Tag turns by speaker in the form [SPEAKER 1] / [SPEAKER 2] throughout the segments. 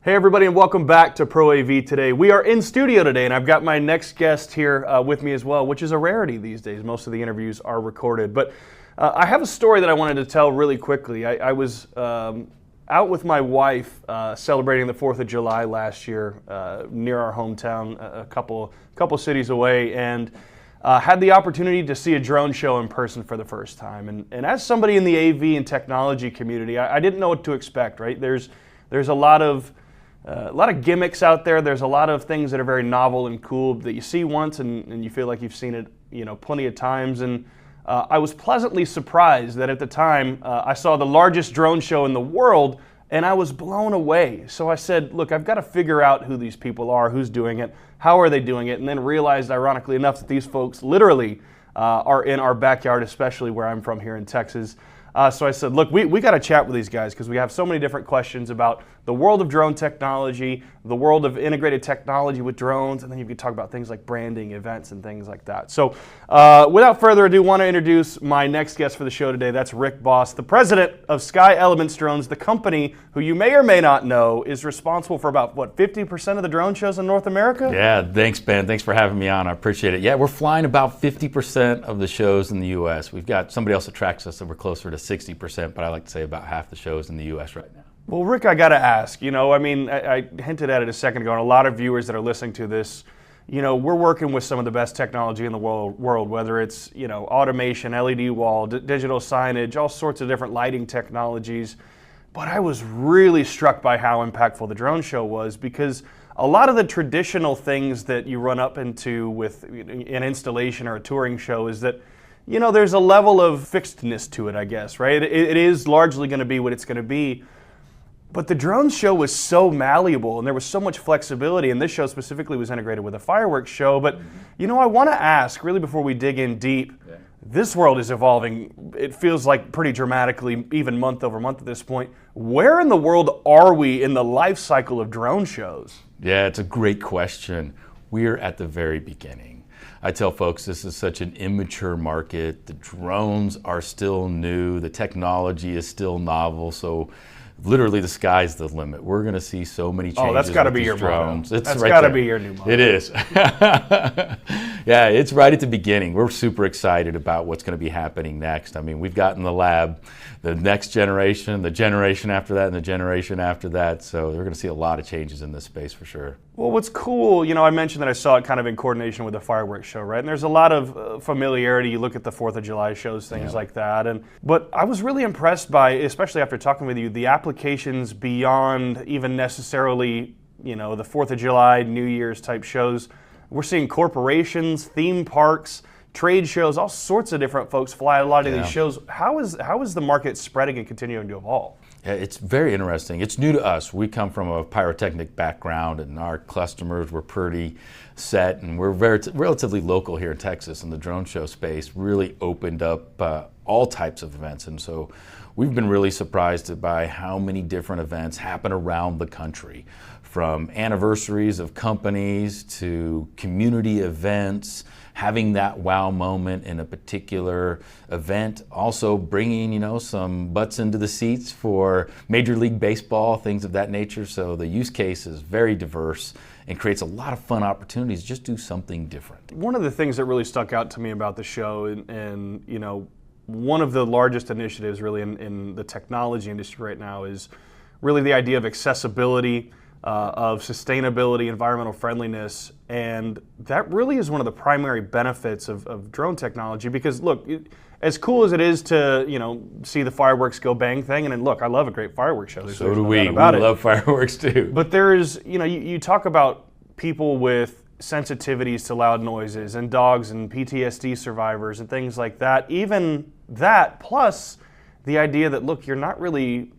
[SPEAKER 1] Hey everybody, and welcome back to Pro AV Today. We are in studio today, and I've got my next guest here with me as well, which is a rarity these days. Most of the interviews are recorded, but I have a story that I wanted to tell really quickly. I was out with my wife celebrating the 4th of July last year near our hometown, a couple cities away, and had the opportunity to see a drone show in person for the first time. And as somebody in the AV and technology community, I didn't know what to expect, right? There's a lot of gimmicks out there. There's a lot of things that are very novel and cool that you see once and you feel like you've seen it, plenty of times. And I was pleasantly surprised that at the time I saw the largest drone show in the world, and I was blown away. So I said, look, I've got to figure out who these people are, who's doing it, how are they doing it, and then realized, ironically enough, that these folks literally are in our backyard, especially where I'm from here in Texas. So I said, look, we got to chat with these guys because we have so many different questions about the world of drone technology, the world of integrated technology with drones, and then you could talk about things like branding, events, and things like that. So without further ado, I want to introduce my next guest for the show today. That's Rick Boss, the president of Sky Elements Drones, the company who you may or may not know is responsible for about, 50% of the drone shows in North America?
[SPEAKER 2] Yeah, thanks, Ben. Thanks for having me on. I appreciate it. Yeah, we're flying about 50% of the shows in the U.S. We've got somebody else that tracks us, so we're closer to 60%, but I like to say about half the shows in the U.S. right now.
[SPEAKER 1] Well, Rick, I got to ask, I hinted at it a second ago, and a lot of viewers that are listening to this, we're working with some of the best technology in the world, whether it's, automation, LED wall, digital signage, all sorts of different lighting technologies. But I was really struck by how impactful the drone show was, because a lot of the traditional things that you run up into with an installation or a touring show is that, there's a level of fixedness to it, I guess, right? It is largely going to be what it's going to be. But the drone show was so malleable and there was so much flexibility, and this show specifically was integrated with a fireworks show. But, I want to ask, really before we dig in deep, this world is evolving, it feels like pretty dramatically, even month over month at this point. Where in the world are we in the life cycle of drone shows?
[SPEAKER 2] Yeah, it's a great question. We're at the very beginning. I tell folks this is such an immature market. The drones are still new. The technology is still novel. So literally the sky's the limit. We're going to see so many changes.
[SPEAKER 1] Oh, that's got to be your
[SPEAKER 2] drones.
[SPEAKER 1] Motto. That's got to be your new motto.
[SPEAKER 2] It is. Yeah, it's right at the beginning. We're super excited about what's going to be happening next. I mean, we've got in the lab the next generation, the generation after that, and the generation after that. So we're going to see a lot of changes in this space for sure.
[SPEAKER 1] Well, what's cool, I mentioned that I saw it kind of in coordination with the fireworks show, right? And there's a lot of familiarity. You look at the 4th of July shows, things like that. But I was really impressed by, especially after talking with you, the applications beyond even necessarily, the 4th of July, New Year's type shows. We're seeing corporations, theme parks, trade shows, all sorts of different folks fly a lot of these shows. How is the market spreading and continuing to evolve?
[SPEAKER 2] Yeah, it's very interesting. It's new to us. We come from a pyrotechnic background, and our customers were pretty set, and we're relatively local here in Texas, and the drone show space really opened up all types of events. And so we've been really surprised by how many different events happen around the country, from anniversaries of companies to community events, having that wow moment in a particular event, also bringing, some butts into the seats for Major League Baseball, things of that nature. So the use case is very diverse and creates a lot of fun opportunities to just do something different.
[SPEAKER 1] One of the things that really stuck out to me about the show, and one of the largest initiatives really in the technology industry right now is really the idea of accessibility, of sustainability, environmental friendliness, and that really is one of the primary benefits of drone technology. Because look, as cool as it is to see the fireworks go bang thing, and then look, I love a great fireworks show.
[SPEAKER 2] So do we. We love fireworks too.
[SPEAKER 1] But there's you talk about people with sensitivities to loud noises and dogs and PTSD survivors and things like that. Even that plus the idea that look, you're not really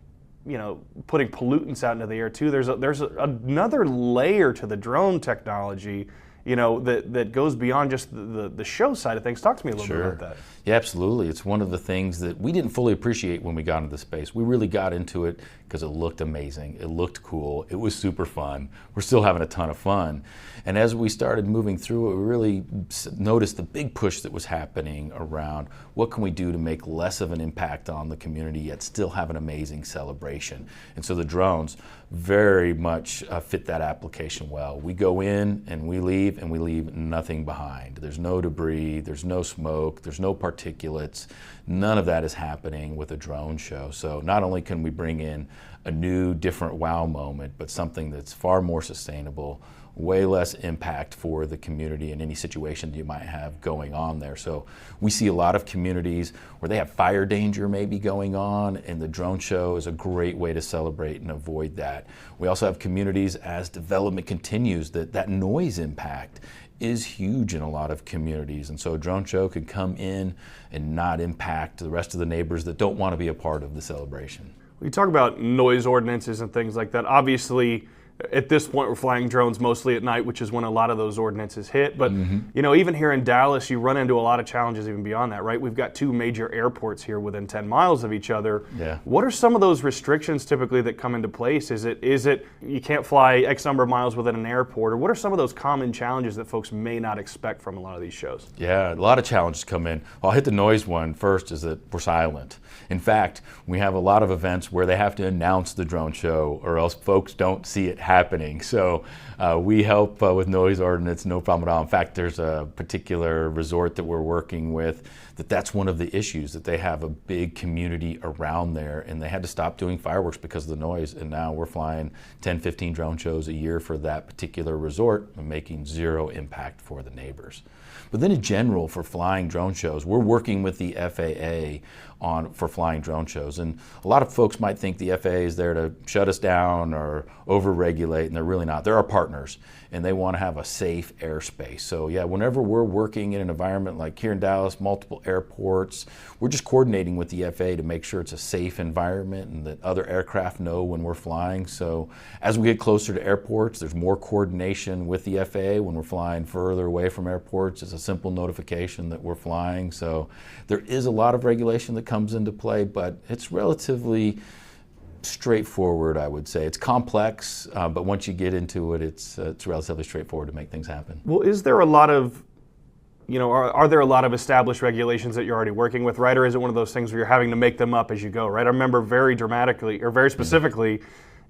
[SPEAKER 1] putting pollutants out into the air too. There's another layer to the drone technology, that goes beyond just the show side of things. Talk to me a little bit about that.
[SPEAKER 2] Yeah, absolutely. It's one of the things that we didn't fully appreciate when we got into the space. We really got into it because it looked amazing. It looked cool. It was super fun. We're still having a ton of fun. And as we started moving through it, we really noticed the big push that was happening around what can we do to make less of an impact on the community yet still have an amazing celebration. And so the drones, very much fit that application well. We go in and we leave nothing behind. There's no debris, there's no smoke, there's no particulates. None of that is happening with a drone show. So not only can we bring in a new, different wow moment, but something that's far more sustainable, way less impact for the community in any situation you might have going on there. So we see a lot of communities where they have fire danger maybe going on, and the drone show is a great way to celebrate and avoid that. We also have communities, as development continues, that noise impact is huge in a lot of communities, and so a drone show could come in and not impact the rest of the neighbors that don't want to be a part of the celebration.
[SPEAKER 1] We talk about noise ordinances and things like that. Obviously, at this point, we're flying drones mostly at night, which is when a lot of those ordinances hit. But you know, even here in Dallas, you run into a lot of challenges even beyond that, right? We've got 2 major airports here within 10 miles of each other.
[SPEAKER 2] Yeah.
[SPEAKER 1] What are some of those restrictions typically that come into place? Is it you can't fly X number of miles within an airport, or what are some of those common challenges that folks may not expect from a lot of these shows?
[SPEAKER 2] Yeah, a lot of challenges come in. I'll hit the noise one first, is that we're silent. In fact, we have a lot of events where they have to announce the drone show or else folks don't see it happening. So we help with noise ordinance, no problem at all. In fact, there's a particular resort that we're working with that's one of the issues, that they have a big community around there and they had to stop doing fireworks because of the noise, and now we're flying 10, 15 drone shows a year for that particular resort and making zero impact for the neighbors. But then in general, for flying drone shows, we're working with the FAA for flying drone shows. And a lot of folks might think the FAA is there to shut us down or over-regulate, and they're really not. They're our partners, and they want to have a safe airspace. So yeah, whenever we're working in an environment like here in Dallas, multiple airports, we're just coordinating with the FAA to make sure it's a safe environment and that other aircraft know when we're flying. So as we get closer to airports, there's more coordination with the FAA. When we're flying further away from airports, it's a simple notification that we're flying. So there is a lot of regulation that comes into play, but it's relatively straightforward, I would say. It's complex, but once you get into it, it's relatively straightforward to make things happen.
[SPEAKER 1] Well, is there a lot of, are there a lot of established regulations that you're already working with, right? Or is it one of those things where you're having to make them up as you go, right? I remember very dramatically, or very specifically,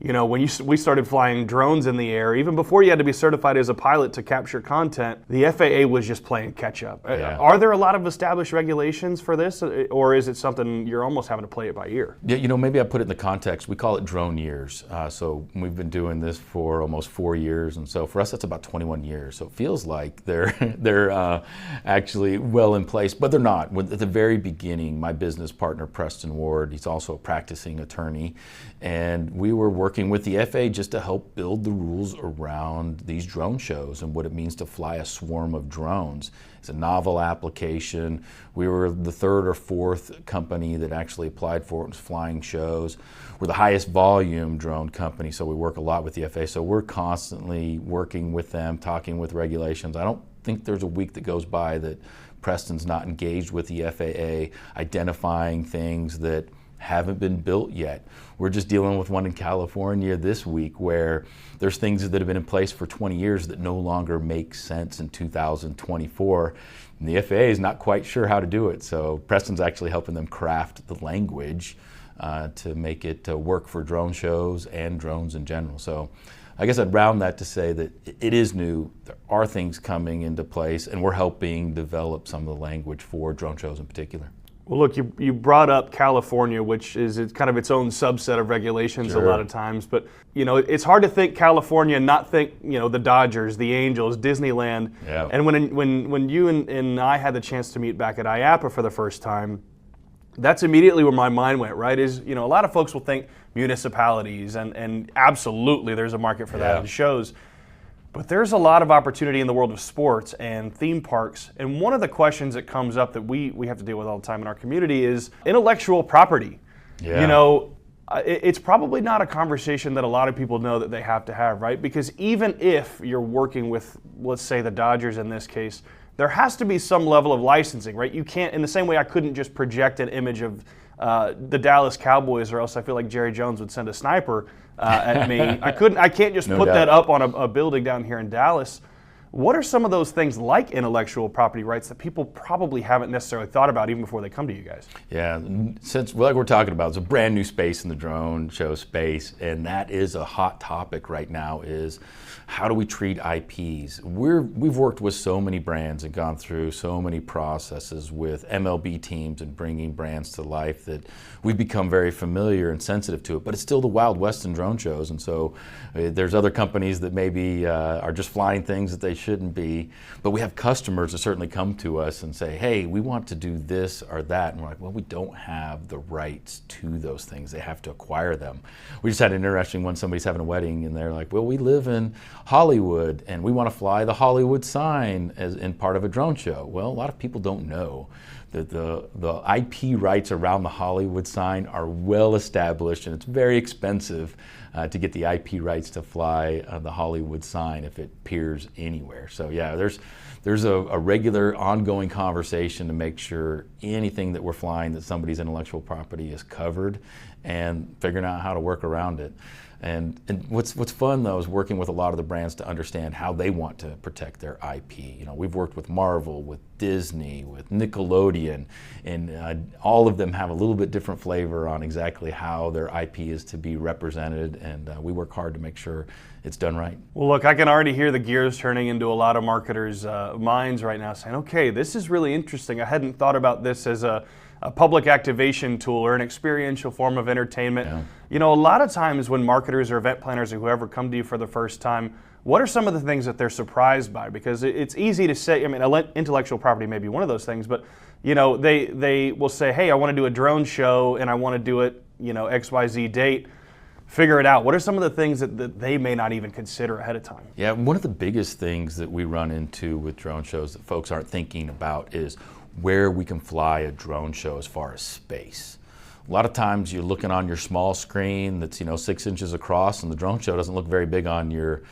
[SPEAKER 1] when we started flying drones in the air, even before you had to be certified as a pilot to capture content, the FAA was just playing catch up.
[SPEAKER 2] Yeah.
[SPEAKER 1] Are there a lot of established regulations for this, or is it something you're almost having to play it by ear?
[SPEAKER 2] Yeah, maybe I put it in the context. We call it drone years. So we've been doing this for almost 4 years, and so for us, that's about 21 years. So it feels like they're actually well in place, but they're not. At the very beginning, my business partner, Preston Ward, he's also a practicing attorney, and we were working with the FAA just to help build the rules around these drone shows and what it means to fly a swarm of drones. It's a novel application. We were the 3rd or 4th company that actually applied for it, was flying shows. We're the highest volume drone company, so we work a lot with the FAA. So we're constantly working with them, talking with regulations. I don't think there's a week that goes by that Preston's not engaged with the FAA, identifying things that haven't been built yet. We're just dealing with one in California this week where there's things that have been in place for 20 years that no longer make sense in 2024. And the FAA is not quite sure how to do it. So Preston's actually helping them craft the language to make it work for drone shows and drones in general. So I guess I'd round that to say that it is new. There are things coming into place, and we're helping develop some of the language for drone shows in particular.
[SPEAKER 1] Well, look, you brought up California, which is kind of its own subset of regulations.
[SPEAKER 2] Sure.
[SPEAKER 1] A lot of times. But, it's hard to think California and not think, the Dodgers, the Angels, Disneyland.
[SPEAKER 2] Yeah.
[SPEAKER 1] And when you and I had the chance to meet back at IAPA for the first time, that's immediately where my mind went, right? Is, a lot of folks will think municipalities, and absolutely there's a market for that in shows. But there's a lot of opportunity in the world of sports and theme parks. And one of the questions that comes up that we have to deal with all the time in our community is intellectual property.
[SPEAKER 2] Yeah.
[SPEAKER 1] It's probably not a conversation that a lot of people know that they have to have, right? Because even if you're working with, let's say, the Dodgers in this case, there has to be some level of licensing, right? You can't, in the same way I couldn't just project an image of the Dallas Cowboys, or else I feel like Jerry Jones would send a sniper at me. I can't just put that up on a building down here in Dallas. What are some of those things like intellectual property rights that people probably haven't necessarily thought about even before they come to you guys?
[SPEAKER 2] Yeah, since like we're talking about, it's a brand new space in the drone show space, and that is a hot topic right now is how do we treat IPs? We've worked with so many brands and gone through so many processes with MLB teams and bringing brands to life that we've become very familiar and sensitive to it, but it's still the Wild West in drone shows, and so there's other companies that maybe are just flying things that they shouldn't be, but we have customers that certainly come to us and say, hey, we want to do this or that, and we're like, well, we don't have the rights to those things. They have to acquire them. We just had an interesting one, somebody's having a wedding and they're like, well, we live in Hollywood and we want to fly the Hollywood sign as in part of a drone show. Well, a lot of people don't know that the IP rights around the Hollywood sign are well established, and it's very expensive to get the IP rights to fly the Hollywood sign if it appears anywhere. So yeah, there's a regular ongoing conversation to make sure anything that we're flying that somebody's intellectual property is covered, and figuring out how to work around it. And what's fun though is working with a lot of the brands to understand how they want to protect their IP. You know, we've worked with Marvel, with Disney, with Nickelodeon, and all of them have a little bit different flavor on exactly how their IP is to be represented, and we work hard to make sure it's done right.
[SPEAKER 1] Well, look, I can already hear the gears turning into a lot of marketers' minds right now saying, okay, this is really interesting. I hadn't thought about this as a public activation tool or an experiential form of entertainment.
[SPEAKER 2] Yeah.
[SPEAKER 1] You know, a lot of times when marketers or event planners or whoever come to you for the first time, what are some of the things that they're surprised by? Because it's easy to say, I mean, intellectual property may be one of those things, but you know, they will say, hey, I want to do a drone show and I want to do it, you know, XYZ date. Figure it out. What are some of the things that they may not even consider ahead of time?
[SPEAKER 2] Yeah, one of the biggest things that we run into with drone shows that folks aren't thinking about is where we can fly a drone show as far as space. A lot of times you're looking on your small screen that's 6 inches across, and the drone show doesn't look very big on your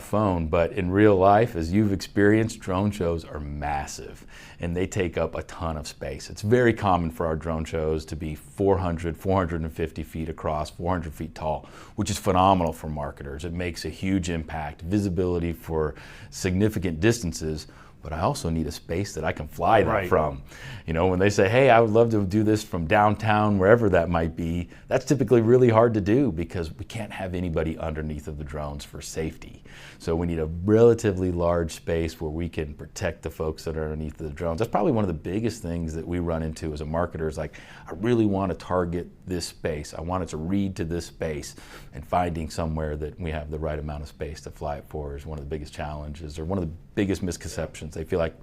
[SPEAKER 2] phone, but in real life, as you've experienced, drone shows are massive and they take up a ton of space. It's very common for our drone shows to be 400, 450 feet across, 400 feet tall, which is phenomenal for marketers. It makes a huge impact, visibility for significant distances, but I also need a space that I can fly that from. You know, when they say, hey, I would love to do this from downtown, wherever that might be, that's typically really hard to do because we can't have anybody underneath of the drones for safety. So we need a relatively large space where we can protect the folks that are underneath the drones. That's probably one of the biggest things that we run into as a marketer is like, I really want to target this space. I want it to read to this space, and finding somewhere that we have the right amount of space to fly it for is one of the biggest challenges, or one of the biggest misconceptions. They feel like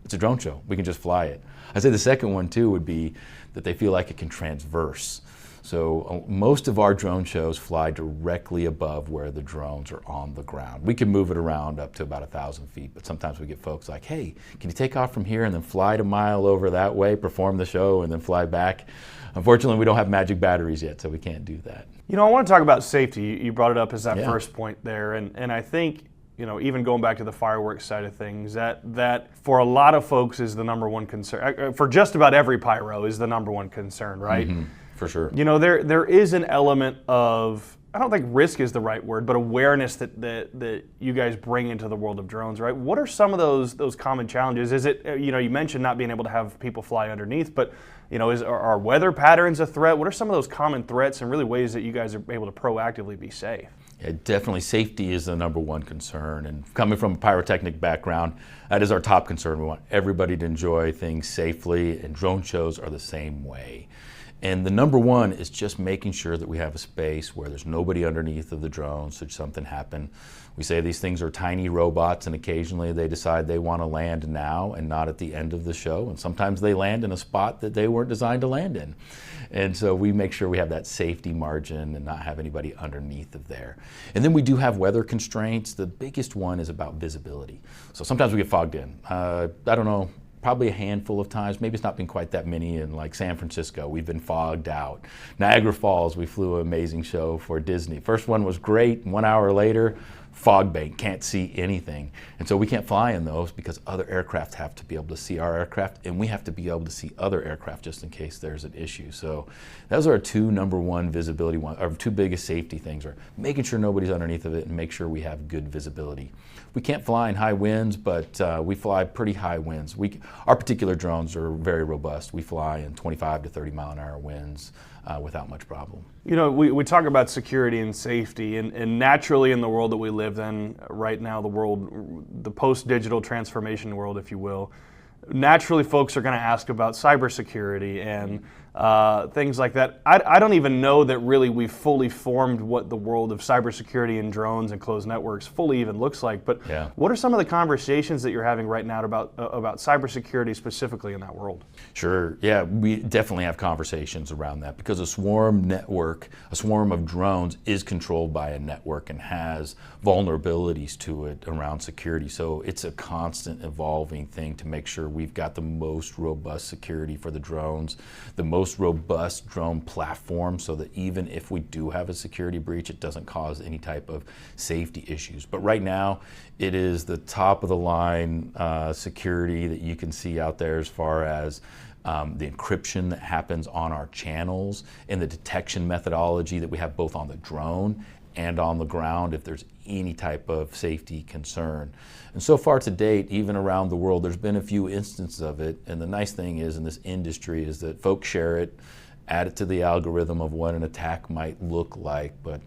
[SPEAKER 2] it's a drone show, we can just fly it. I'd say the second one too would be that they feel like it can transverse. So most of our drone shows fly directly above where the drones are on the ground. We can move it around up to about 1,000 feet, but sometimes we get folks like, hey, can you take off from here and then fly a mile over that way, perform the show, and then fly back? Unfortunately, we don't have magic batteries yet, so we can't do that.
[SPEAKER 1] You know, I want to talk about safety. You brought it up as that first point there, and I think, you know, even going back to the fireworks side of things, that for a lot of folks is the number one concern. For just about every pyro is the number one concern, right?
[SPEAKER 2] Mm-hmm. For sure.
[SPEAKER 1] You know, there is an element of, I don't think risk is the right word, but awareness that you guys bring into the world of drones, right? What are some of those common challenges? Is it, you know, you mentioned not being able to have people fly underneath, but, you know, are weather patterns a threat? What are some of those common threats and really ways that you guys are able to proactively be safe?
[SPEAKER 2] Yeah, definitely safety is the number one concern, and coming from a pyrotechnic background, that is our top concern. We want everybody to enjoy things safely, and drone shows are the same way. And the number one is just making sure that we have a space where there's nobody underneath of the drone should something happen. We say these things are tiny robots, and occasionally they decide they want to land now and not at the end of the show. And sometimes they land in a spot that they weren't designed to land in. And so we make sure we have that safety margin and not have anybody underneath of there. And then we do have weather constraints. The biggest one is about visibility. So sometimes we get fogged in. I don't know, probably a handful of times, maybe it's not been quite that many in like San Francisco, we've been fogged out. Niagara Falls, we flew an amazing show for Disney. First one was great, 1 hour later, fog bank, can't see anything. And so we can't fly in those because other aircraft have to be able to see our aircraft, and we have to be able to see other aircraft just in case there's an issue. So those are our two number one visibility, our two biggest safety things are making sure nobody's underneath of it and make sure we have good visibility. We can't fly in high winds, but we fly pretty high winds. Our particular drones are very robust. We fly in 25 to 30 mile an hour winds without much problem.
[SPEAKER 1] You know, we talk about security and safety, and naturally in the world that we live in right now, the post-digital transformation world, if you will, naturally folks are going to ask about cybersecurity and things like that. I don't even know that really we've fully formed what the world of cybersecurity and drones and closed networks fully even looks like. But what are some of the conversations that you're having right now about cybersecurity specifically in that world?
[SPEAKER 2] Sure. Yeah, we definitely have conversations around that because a swarm network, a swarm of drones is controlled by a network and has vulnerabilities to it around security. So it's a constant evolving thing to make sure we've got the most robust security for the drones, the most robust drone platform so that even if we do have a security breach, it doesn't cause any type of safety issues. But right now, it is the top of the line security that you can see out there as far as the encryption that happens on our channels and the detection methodology that we have both on the drone and on the ground if there's any type of safety concern. And so far to date, even around the world, there's been a few instances of it. And the nice thing is in this industry is that folks share it, add it to the algorithm of what an attack might look like. But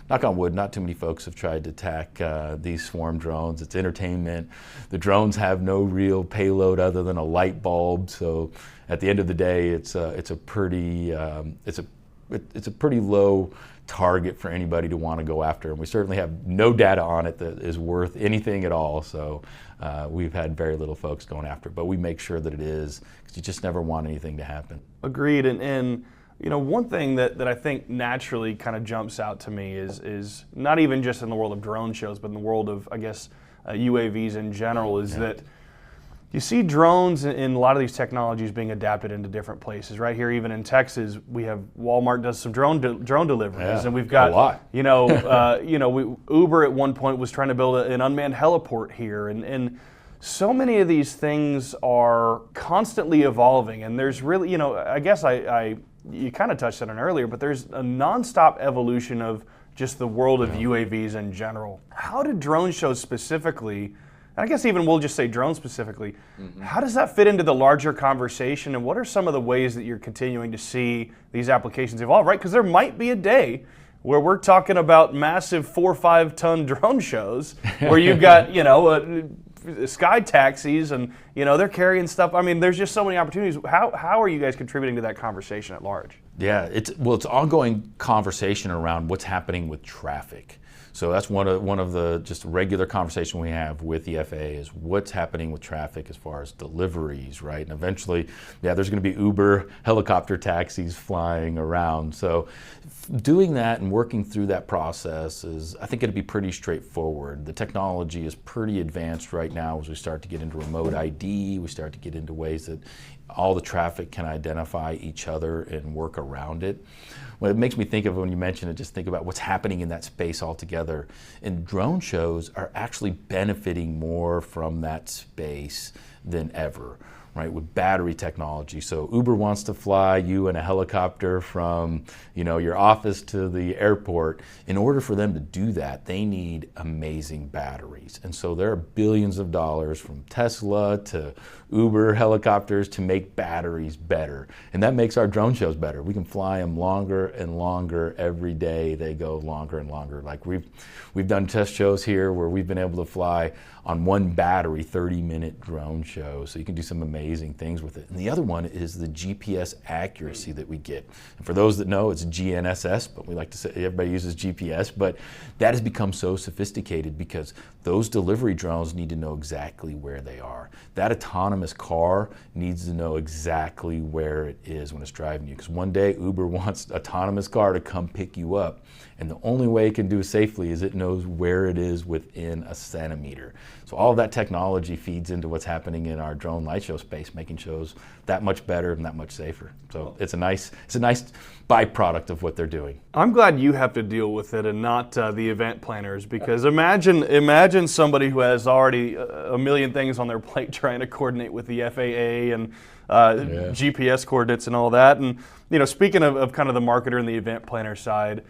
[SPEAKER 2] knock on wood, not too many folks have tried to attack these swarm drones. It's entertainment. The drones have no real payload other than a light bulb. So at the end of the day, it's a pretty low target for anybody to want to go after, and we certainly have no data on it that is worth anything at all. So we've had very little folks going after it, but we make sure that it is because you just never want anything to happen.
[SPEAKER 1] Agreed. And you know, one thing that I think naturally kind of jumps out to me is not even just in the world of drone shows, but in the world of, I guess, UAVs in general, is that you see drones and a lot of these technologies being adapted into different places. Right here, even in Texas, we have Walmart does some drone deliveries, and we've got
[SPEAKER 2] a lot.
[SPEAKER 1] Uber at one point was trying to build an unmanned heliport here, and so many of these things are constantly evolving. And there's really, I guess you kind of touched on it earlier, but there's a nonstop evolution of just the world of UAVs in general. How do drone shows specifically? I guess even we'll just say drones specifically, how does that fit into the larger conversation, and what are some of the ways that you're continuing to see these applications evolve, right? Because there might be a day where we're talking about massive 4 or 5 ton drone shows where you've got, sky taxis and, they're carrying stuff. I mean, there's just so many opportunities. How are you guys contributing to that conversation at large?
[SPEAKER 2] Yeah, it's ongoing conversation around what's happening with traffic. So that's one of the just regular conversation we have with the FAA is what's happening with traffic as far as deliveries, right? And eventually, there's going to be Uber helicopter taxis flying around. So doing that and working through that process I think it'd be pretty straightforward. The technology is pretty advanced right now as we start to get into remote ID, we start to get into ways that all the traffic can identify each other and work around it. What it makes me think of when you mention it, just think about what's happening in that space altogether. And drone shows are actually benefiting more from that space than ever, right, with battery technology. So Uber wants to fly you in a helicopter from, your office to the airport. In order for them to do that, they need amazing batteries. And so there are billions of dollars from Tesla to Uber helicopters to make batteries better. And that makes our drone shows better. We can fly them longer and longer every day. They go longer and longer. Like we've done test shows here where we've been able to fly on one battery 30-minute drone shows. So you can do some amazing things with it. And the other one is the GPS accuracy that we get. And for those that know, it's GNSS, but we like to say everybody uses GPS, but that has become so sophisticated because those delivery drones need to know exactly where they are. That autonomous car needs to know exactly where it is when it's driving you. Because one day Uber wants autonomous car to come pick you up. And the only way it can do it safely is it knows where it is within a centimeter. So all of that technology feeds into what's happening in our drone light show space, making shows that much better and that much safer. So it's a nice byproduct of what they're doing.
[SPEAKER 1] I'm glad you have to deal with it and not the event planners, because imagine somebody who has already a million things on their plate trying to coordinate with the FAA and GPS coordinates and all that. And speaking of kind of the marketer and the event planner side,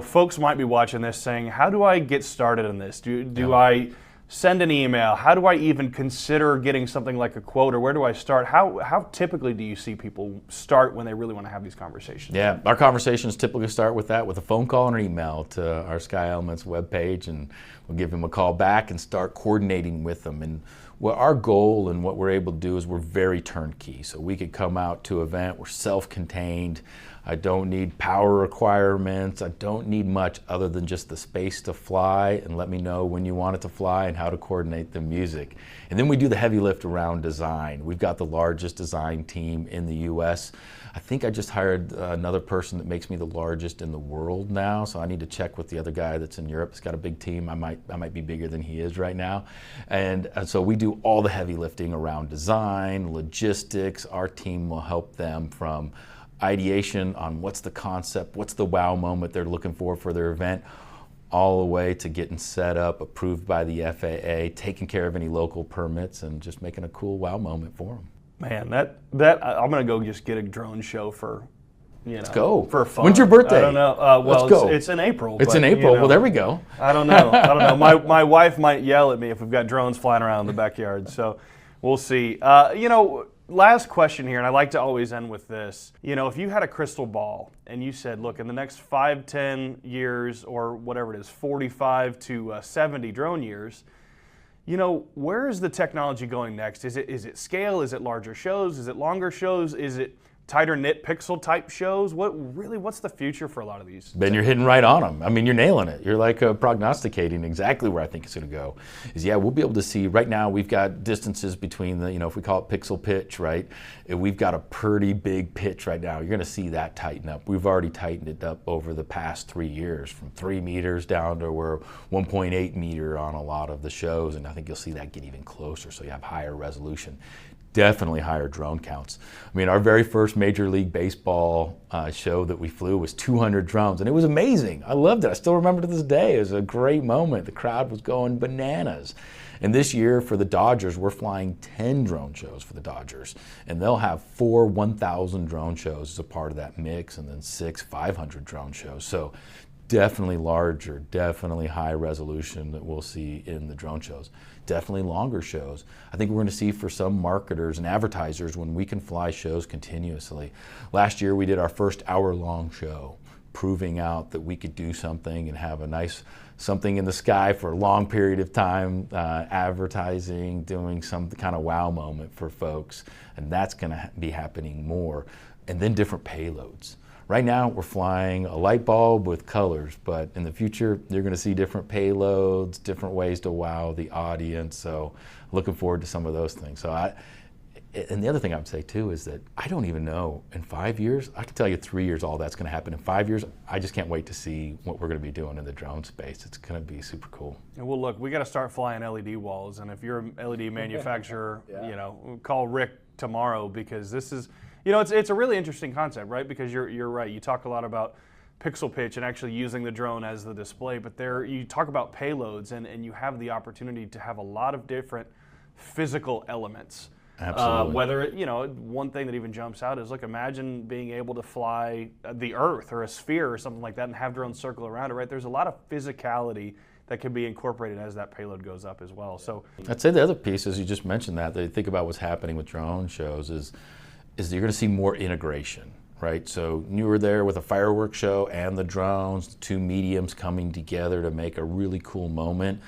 [SPEAKER 1] folks might be watching this saying, how do I get started in this? Do I send an email? How do I even consider getting something like a quote, or where do I start? How typically do you see people start when they really want to have these conversations?
[SPEAKER 2] Yeah, our conversations typically start with that, with a phone call and an email to our Sky Elements webpage, and we'll give them a call back and start coordinating with them. And what our goal and what we're able to do is we're very turnkey. So we could come out to an event, we're self-contained. I don't need power requirements. I don't need much other than just the space to fly, and let me know when you want it to fly and how to coordinate the music. And then we do the heavy lift around design. We've got the largest design team in the US. I think I just hired another person that makes me the largest in the world now, so I need to check with the other guy that's in Europe. He's got a big team. I might be bigger than he is right now. And so we do all the heavy lifting around design, logistics. Our team will help them from ideation on what's the concept, what's the wow moment they're looking for their event, all the way to getting set up, approved by the FAA, taking care of any local permits, and just making a cool wow moment for them.
[SPEAKER 1] Man, that I'm gonna go just get a drone show for,
[SPEAKER 2] Let's go.
[SPEAKER 1] For fun.
[SPEAKER 2] When's your birthday?
[SPEAKER 1] I don't know. Well,
[SPEAKER 2] Let's go.
[SPEAKER 1] It's in April.
[SPEAKER 2] It's in April. Well, there we go.
[SPEAKER 1] I don't know. My wife might yell at me if we've got drones flying around in the backyard. So we'll see. Last question here, and I like to always end with this. If you had a crystal ball and you said, look, in the next 5, 10 years, or whatever it is, 45 to 70 drone years, where is the technology going next? Is it scale? Is it larger shows? Is it longer shows? Is it tighter knit pixel type shows? What's the future for a lot of these?
[SPEAKER 2] Ben, you're hitting right on them. I mean, you're nailing it. You're like prognosticating exactly where I think it's going to go. We'll be able to see, right now we've got distances between the, if we call it pixel pitch, right? We've got a pretty big pitch right now. You're going to see that tighten up. We've already tightened it up over the past 3 years, from 3 meters down to we're 1.8 meter on a lot of the shows, and I think you'll see that get even closer, so you have higher resolution. Definitely higher drone counts. I mean, our very first Major League Baseball show that we flew was 200 drones, and it was amazing. I loved it. I still remember to this day. It was a great moment. The crowd was going bananas. And this year for the Dodgers, we're flying 10 drone shows for the Dodgers, and they'll have 4 1,000 drone shows as a part of that mix, and then 6 500 drone shows. So definitely larger, definitely high resolution that we'll see in the drone shows. Definitely longer shows. I think we're going to see for some marketers and advertisers when we can fly shows continuously. Last year we did our first hour-long show, proving out that we could do something and have a nice something in the sky for a long period of time, advertising, doing some kind of wow moment for folks, and that's going to be happening more. And then different payloads. Right now, we're flying a light bulb with colors, but in the future, you're going to see different payloads, different ways to wow the audience. So, looking forward to some of those things. And the other thing I would say too is that I don't even know in 5 years. I can tell you 3 years all that's going to happen. In 5 years, I just can't wait to see what we're going to be doing in the drone space. It's going to be super cool.
[SPEAKER 1] And well, look, we got to start flying LED walls. And if you're an LED manufacturer, call Rick tomorrow, because this is. It's a really interesting concept, right? Because you're right. You talk a lot about pixel pitch and actually using the drone as the display, but you talk about payloads, and you have the opportunity to have a lot of different physical elements.
[SPEAKER 2] Absolutely.
[SPEAKER 1] One thing that even jumps out is, look, imagine being able to fly the Earth or a sphere or something like that and have drones circle around it, right? There's a lot of physicality that can be incorporated as that payload goes up as well. So
[SPEAKER 2] I'd say the other piece is, you just mentioned that you think about what's happening with drone shows is you're going to see more integration, right? So you were there with a fireworks show and the drones, the two mediums coming together to make a really cool moment.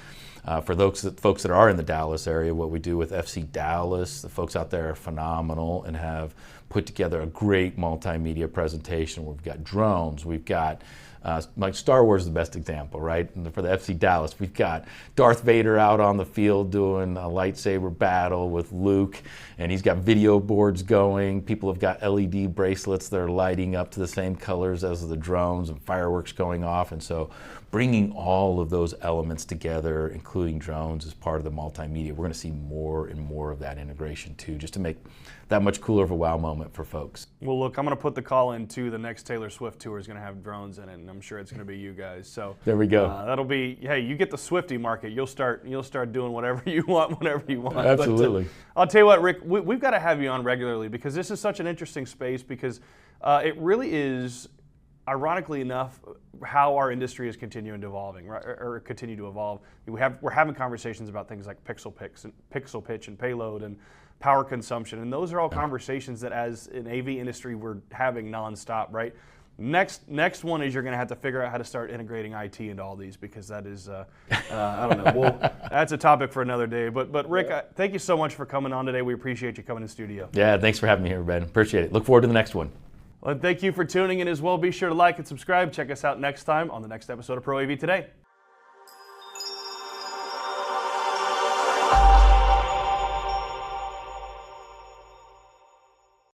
[SPEAKER 2] For those folks that are in the Dallas area, what we do with FC Dallas, the folks out there are phenomenal and have put together a great multimedia presentation where we've got drones, we've got Like Star Wars is the best example, right? And for the FC Dallas, we've got Darth Vader out on the field doing a lightsaber battle with Luke, and he's got video boards going. People have got LED bracelets that are lighting up to the same colors as the drones, and fireworks going off. And so bringing all of those elements together, including drones, as part of the multimedia, we're going to see more and more of that integration too, just to make that much cooler of a wow moment for folks.
[SPEAKER 1] Well, look, I'm going to put the call in too. The next Taylor Swift tour is going to have drones in it, and I'm sure it's going to be you guys. So
[SPEAKER 2] there we go.
[SPEAKER 1] That'll be, hey, you get the Swiftie market. You'll start doing whatever you want, whenever you want.
[SPEAKER 2] Absolutely.
[SPEAKER 1] But, I'll tell you what, Rick, we've got to have you on regularly because this is such an interesting space because it really is, ironically enough, how our industry is continuing to evolving, right, or continue to evolve. We're having conversations about things like pixel pitch and payload and power consumption, and those are all conversations that as an AV industry we're having nonstop, right? Next one is you're going to have to figure out how to start integrating IT into all these because that is, I don't know, well, that's a topic for another day. But Rick, thank you so much for coming on today. We appreciate you coming in studio.
[SPEAKER 2] Yeah, thanks for having me here, Ben. Appreciate it. Look forward to the next one.
[SPEAKER 1] Well, thank you for tuning in as well. Be sure to like and subscribe. Check us out next time on the next episode of Pro AV Today.